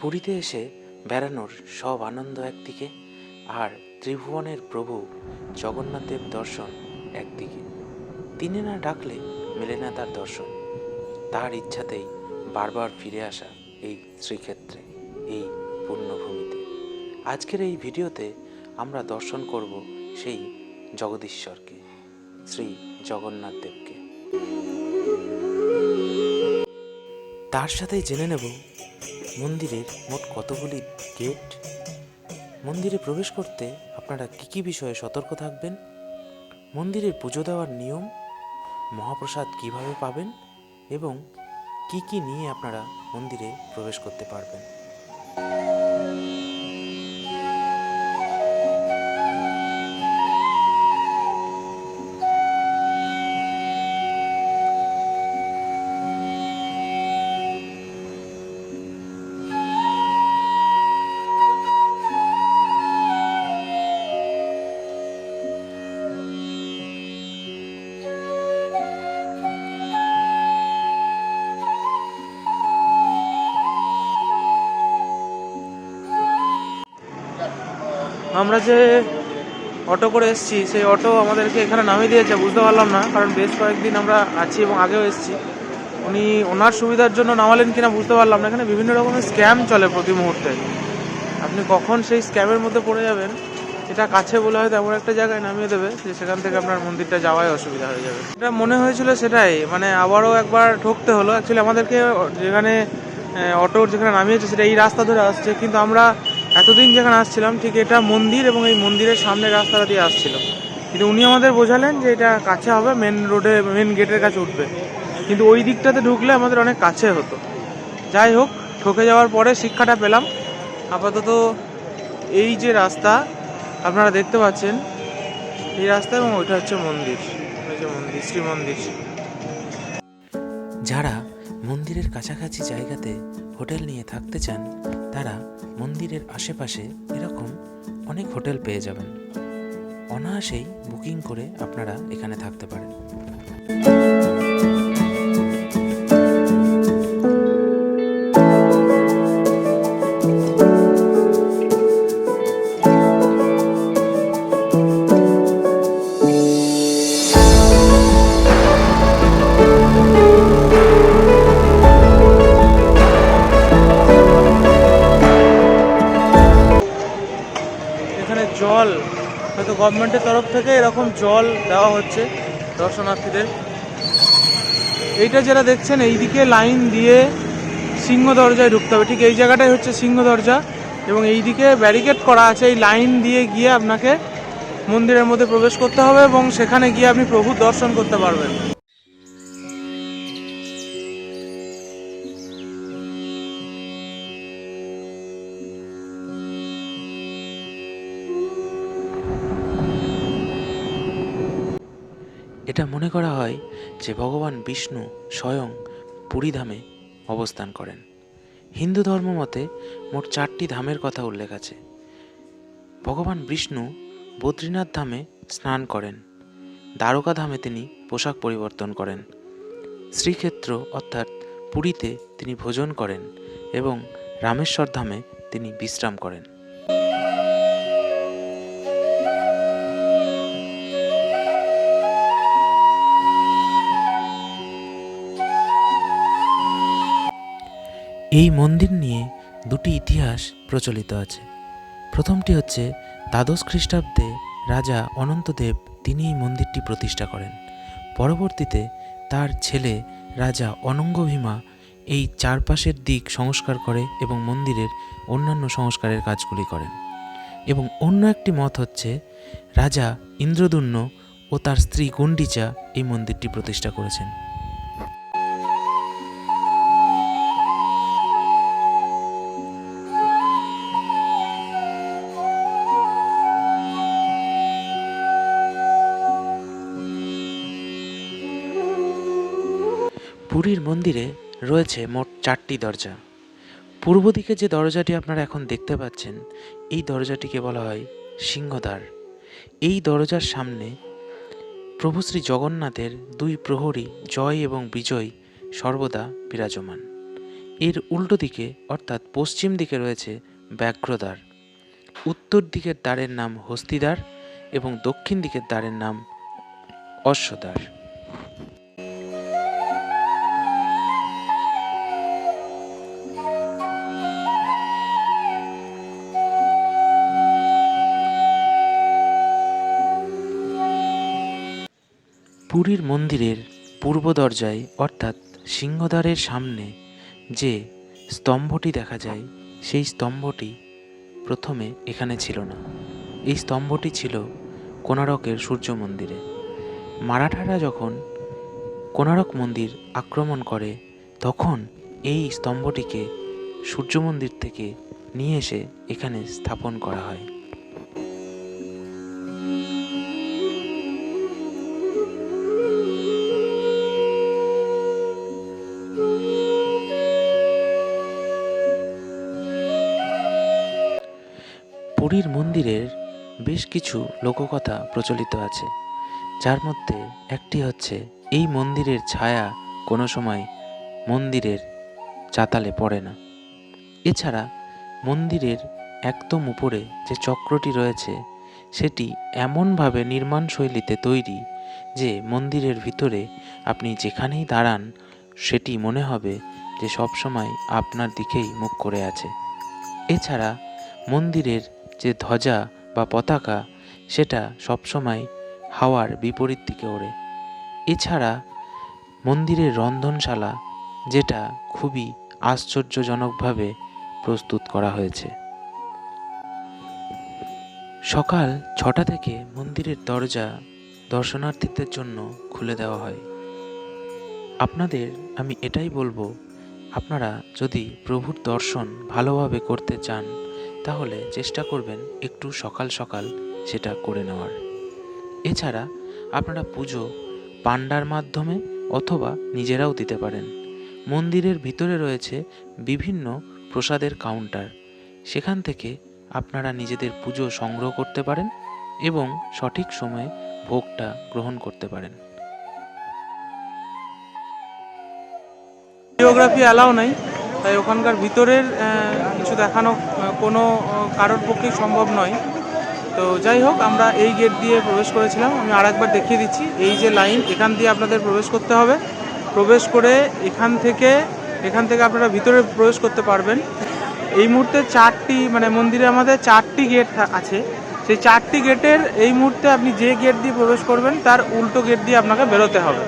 পুরীতে এসে বেড়ানোর সব আনন্দ একদিকে, আর ত্রিভুবনের প্রভু জগন্নাথদেব দর্শন একদিকে। তিনি না ডাকলে মেলে না তার দর্শন। তার ইচ্ছাতেই বারবার ফিরে আসা এই শ্রীক্ষেত্রে, এই পুণ্যভূমিতে। আজকের এই ভিডিওতে আমরা দর্শন করব সেই জগদীশ্বরকে, শ্রী জগন্নাথ দেবকে। তার সাথেই জেনে নেব মন্দিরের মোট কতগুলি গেট, মন্দিরে প্রবেশ করতে আপনারা কী কী বিষয়ে সতর্ক থাকবেন, মন্দিরে পুজো দেওয়ার নিয়ম, মহাপ্রসাদ কিভাবে পাবেন এবং কি কি নিয়ে আপনারা মন্দিরে প্রবেশ করতে পারবেন। আমরা যে অটো করে এসেছি সেই অটো আমাদেরকে এখানে নামিয়ে দিয়েছে, বুঝতে পারলাম না, কারণ বেশ কয়েকদিন আমরা আছি এবং আগেও এসেছি। উনি ওনার সুবিধার জন্য নামালেন কিনা বুঝতে পারলাম না। এখানে বিভিন্ন রকমের স্ক্যাম চলে প্রতি মুহূর্তে, আপনি কখন সেই স্ক্যামের মধ্যে পড়ে যাবেন। এটা কাছে বলে হয়তো এমন একটা জায়গায় নামিয়ে দেবে যে সেখান থেকে আপনার মন্দিরটা যাওয়াই অসুবিধা হয়ে যাবে। এটা মনে হয়েছিল সেটাই, মানে আবারও একবার ঠকতে হলো। অ্যাকচুয়ালি আমাদেরকে যেখানে অটো যেখানে নামিয়েছে সেটা এই রাস্তা ধরে আসছে, কিন্তু আমরা এতদিন যেখানে আসছিলাম ঠিক এটা মন্দির এবং এই মন্দিরের সামনে রাস্তাটা দিয়ে আসছিল, কিন্তু উনি আমাদের বোঝালেন যে এটা কাছে হবে, মেন রোডে মেন গেটের কাছে উঠবে, কিন্তু ওই দিকটাতে ঢুকলে আমাদের অনেক কাছে হতো। যাই হোক, ঠকে যাওয়ার পরে শিক্ষাটা পেলাম। আপাতত এই যে রাস্তা আপনারা দেখতে পাচ্ছেন, এই রাস্তা এবং ওইটা হচ্ছে মন্দির, ওই যে মন্দির, শ্রী মন্দির। যারা মন্দিরের কাছাকাছি জায়গাতে হোটেল নিয়ে থাকতে চান তারা মন্দিরের আশেপাশে এরকম অনেক হোটেল পেয়ে যাবেন। অনায়াসেই বুকিং করে আপনারা এখানে থাকতে পারেন। জল হয়তো গভর্নমেন্টের তরফ থেকে এরকম জল দেওয়া হচ্ছে দর্শনার্থীদের। এইটা যারা দেখছেন এইদিকে লাইন দিয়ে সিংহ দরজায় ঢুকতে হবে, ঠিক এই জায়গাটাই হচ্ছে সিংহ দরজা, এবং এইদিকে ব্যারিকেড করা আছে। এই লাইন দিয়ে গিয়ে আপনাকে মন্দিরের মধ্যে প্রবেশ করতে হবে এবং সেখানে গিয়ে আপনি প্রভুর দর্শন করতে পারবেন। এটা মনে করা হয় যে ভগবান বিষ্ণু স্বয়ং পুরীধামে অবস্থান করেন। হিন্দু ধর্ম মতে মোট 4টি ধামের কথা উল্লেখ আছে। ভগবান বিষ্ণু বদ্রীনাথ ধামে স্নান করেন, দ্বারকা ধামে তিনি পোশাক পরিবর্তন করেন, শ্রীক্ষেত্র অর্থাৎ পুরীতে তিনি ভোজন করেন এবং রামেশ্বর ধামে তিনি বিশ্রাম করেন। এই মন্দির নিয়ে দুটি ইতিহাস প্রচলিত আছে। প্রথমটি হচ্ছে দ্বাদশ খ্রিস্টাব্দে রাজা অনন্তদেব তিনি এই মন্দিরটি প্রতিষ্ঠা করেন। পরবর্তীতে তার ছেলে রাজা অনঙ্গভীমা এই চারপাশের দিক সংস্কার করে এবং মন্দিরের অন্যান্য সংস্কারের কাজগুলি করেন। এবং অন্য একটি মত হচ্ছে রাজা ইন্দ্রদুম্ন ও তার স্ত্রী গুন্ডিচা এই মন্দিরটি প্রতিষ্ঠা করেছেন। পুরীর মন্দিরে রয়েছে মোট 4টি দরজা। পূর্ব দিকে যে দরজাটি আপনারা এখন দেখতে পাচ্ছেন এই দরজাটিকে বলা হয় সিংহদ্বার। এই দরজার সামনে প্রভু শ্রী জগন্নাথের 2 প্রহরী জয় এবং বিজয় সর্বদা বিরাজমান। এর উল্টো দিকে অর্থাৎ পশ্চিম দিকে রয়েছে ব্যাঘ্রদ্বার, উত্তর দিকের দ্বারের নাম হস্তিদ্বার এবং দক্ষিণ দিকের দ্বারের নাম অশ্বদ্বার। পুরীর মন্দিরের পূর্ব দরজায় অর্থাৎ সিংহদ্বারের সামনে যে স্তম্ভটি দেখা যায়, সেই স্তম্ভটি প্রথমে এখানে ছিল না। এই স্তম্ভটি ছিল কোণারকের সূর্য মন্দিরে। মারাঠারা যখন কোণারক মন্দির আক্রমণ করে তখন এই স্তম্ভটিকে সূর্য মন্দির থেকে নিয়ে এসে এখানে স্থাপন করা হয়। পুরীর মন্দিরের বেশ কিছু লোককথা প্রচলিত আছে, যার মধ্যে একটি হচ্ছে এই মন্দিরের ছায়া কোনো সময় মন্দিরের চাতালে পড়ে না। এছাড়া মন্দিরের একদম উপরে যে চক্রটি রয়েছে সেটি এমনভাবে নির্মাণ শৈলীতে তৈরি যে মন্দিরের ভিতরে আপনি যেখানেই দাঁড়ান সেটি মনে হবে যে সবসময় আপনার দিকেই মুখ করে আছে। এছাড়া মন্দিরের যে ধ্বজা বা পতাকা সেটা সবসময় হাওয়ার বিপরীত দিকে ওড়ে। এছাড়া মন্দিরের রন্ধনশালা, যেটা খুবই আশ্চর্যজনকভাবে প্রস্তুত করা হয়েছে। সকাল 6টা থেকে মন্দিরের দরজা দর্শনার্থীদের জন্য খুলে দেওয়া হয়। আপনাদের আমি এটাই বলবো, আপনারা যদি প্রভুর দর্শন ভালোভাবে করতে চান তাহলে চেষ্টা করবেন একটু সকাল সকাল সেটা করে নেওয়ার। এছাড়া আপনারা পুজো পান্ডার মাধ্যমে অথবা নিজেরাও দিতে পারেন। মন্দিরের ভিতরে রয়েছে বিভিন্ন প্রসাদের কাউন্টার, সেখান থেকে আপনারা নিজেদের পুজো সংগ্রহ করতে পারেন এবং সঠিক সময়ে ভোগটা গ্রহণ করতে পারেন। ভিডিওগ্রাফি অ্যালাউ নাই, তাই ওখানকার ভিতরের কিছু দেখানো কোনো কারোর পক্ষেই সম্ভব নয়। তো যাই হোক, আমরা এই গেট দিয়ে প্রবেশ করেছিলাম। আমি আরেকবার দেখিয়ে দিচ্ছি, এই যে লাইন, এখান দিয়ে আপনাদের প্রবেশ করতে হবে। প্রবেশ করে এখান থেকে আপনারা ভিতরে প্রবেশ করতে পারবেন। এই মুহূর্তে মন্দিরে আমাদের 4টি গেট আছে। সেই 4টি গেটের এই মুহূর্তে আপনি যে গেট দিয়ে প্রবেশ করবেন তার উল্টো গেট দিয়ে আপনাকে বেরোতে হবে,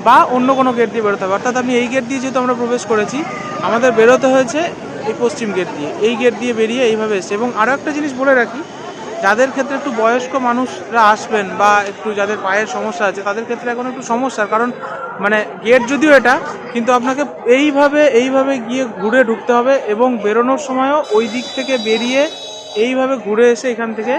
বা অন্য কোনো গেট দিয়ে বেরোতে হবে। অর্থাৎ আমি এই গেট দিয়ে যেহেতু আমরা প্রবেশ করেছি, আমাদের বেরোতে হয়েছে এই পশ্চিম গেট দিয়ে। এই গেট দিয়ে বেরিয়ে এইভাবে এসছে। এবং আরও একটা জিনিস বলে রাখি, যাদের ক্ষেত্রে একটু বয়স্ক মানুষরা আসবেন বা একটু যাদের পায়ের সমস্যা আছে তাদের ক্ষেত্রে এখন একটু সমস্যার কারণ গেট যদিও এটা, কিন্তু আপনাকে এইভাবে গিয়ে ঘুরে ঢুকতে হবে এবং বেরোনোর সময়ও ওই দিক থেকে বেরিয়ে এইভাবে ঘুরে এসে এখান থেকে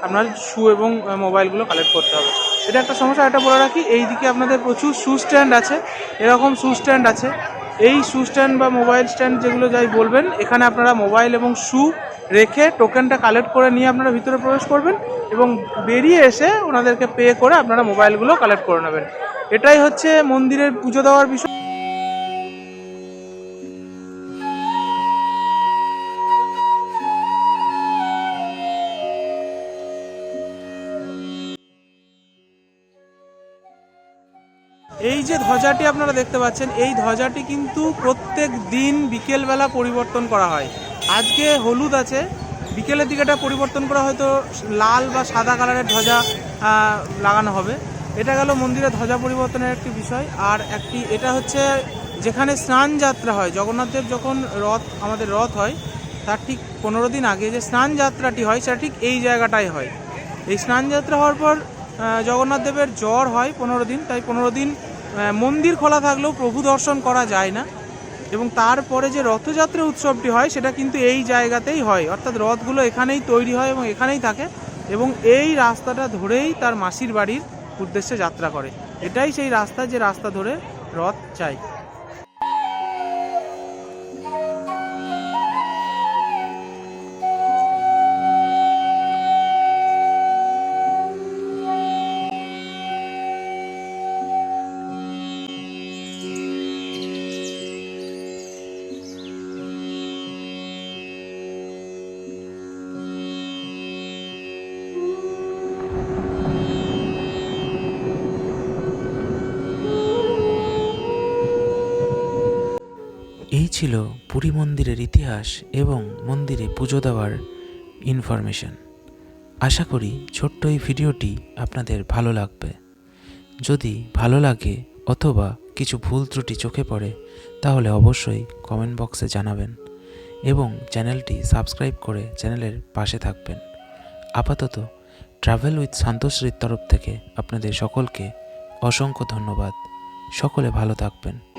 আপনার শু এবং মোবাইলগুলো কালেক্ট করতে হবে। এটা একটা সমস্যা। এটা বলে রাখি, এই দিকে আপনাদের প্রচুর শু স্ট্যান্ড আছে, এরকম শু স্ট্যান্ড আছে। এই শু স্ট্যান্ড বা মোবাইল স্ট্যান্ড যেগুলো যাই বলবেন, এখানে আপনারা মোবাইল এবং শু রেখে টোকেনটা কালেক্ট করে নিয়ে আপনারা ভিতরে প্রবেশ করবেন এবং বেরিয়ে এসে ওনাদেরকে পে করে আপনারা মোবাইলগুলো কালেক্ট করে নেবেন। এটাই হচ্ছে মন্দিরের পুজো দেওয়ার বিষয়। এই যে ধ্বজাটি আপনারা দেখতে পাচ্ছেন, এই ধ্বজাটি কিন্তু প্রত্যেক দিন বিকেলবেলা পরিবর্তন করা হয়। আজকে হলুদ আছে, বিকেলের দিকে এটা পরিবর্তন করা হয়তো লাল বা সাদা কালারের ধ্বজা লাগানো হবে। এটা গেল মন্দিরে ধ্বজা পরিবর্তনের একটি বিষয়। আর এটা হচ্ছে যেখানে স্নান যাত্রা হয়, জগন্নাথদেব যখন আমাদের রথ হয় তার ঠিক 15 দিন আগে যে স্নান যাত্রাটি হয় সেটা ঠিক এই জায়গাটাই হয়। এই স্নান যাত্রা হওয়ার পর জগন্নাথদেবের জ্বর হয় 15 দিন, তাই 15 দিন মন্দির খোলা থাকলেও প্রভু দর্শন করা যায় না। এবং তারপরে যে রথযাত্রা উৎসবটি হয় সেটা কিন্তু এই জায়গাতেই হয়, অর্থাৎ রথগুলো এখানেই তৈরি হয় এবং এখানেই থাকে এবং এই রাস্তাটা ধরেই তার মাসির বাড়ির উদ্দেশ্যে যাত্রা করে। এটাই সেই রাস্তা যে রাস্তা ধরে রথ যায়। ছিল পুরী মন্দিরের ইতিহাস এবং মন্দিরে পুজো দেওয়ার ইনফরমেশন। আশা করি ছোট্ট এই ভিডিওটি আপনাদের ভালো লাগবে। যদি ভালো লাগে অথবা কিছু ভুল ত্রুটি চোখে পড়ে তাহলে অবশ্যই কমেন্ট বক্সে জানাবেন এবং চ্যানেলটি সাবস্ক্রাইব করে চ্যানেলের পাশে থাকবেন। আপাতত ট্রাভেল উইথ শান্তশ্রীর তরফ থেকে আপনাদের সকলকে অসংখ্য ধন্যবাদ। সকলে ভালো থাকবেন।